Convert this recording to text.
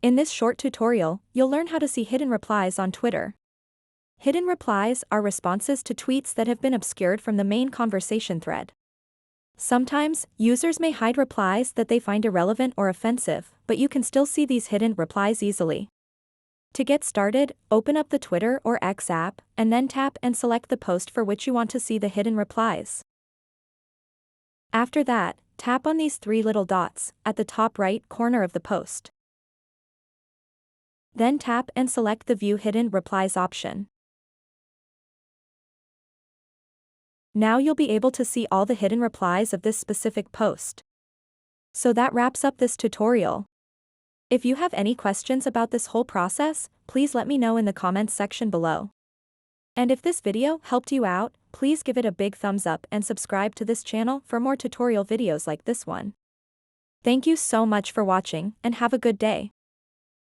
In this short tutorial, you'll learn how to see hidden replies on Twitter. Hidden replies are responses to tweets that have been obscured from the main conversation thread. Sometimes, users may hide replies that they find irrelevant or offensive, but you can still see these hidden replies easily. To get started, open up the Twitter or X app, and then tap and select the post for which you want to see the hidden replies. After that, tap on these three little dots at the top right corner of the post. Then tap and select the View Hidden Replies option. Now you'll be able to see all the hidden replies of this specific post. So that wraps up this tutorial. If you have any questions about this whole process, please let me know in the comments section below. And if this video helped you out, please give it a big thumbs up and subscribe to this channel for more tutorial videos like this one. Thank you so much for watching and have a good day.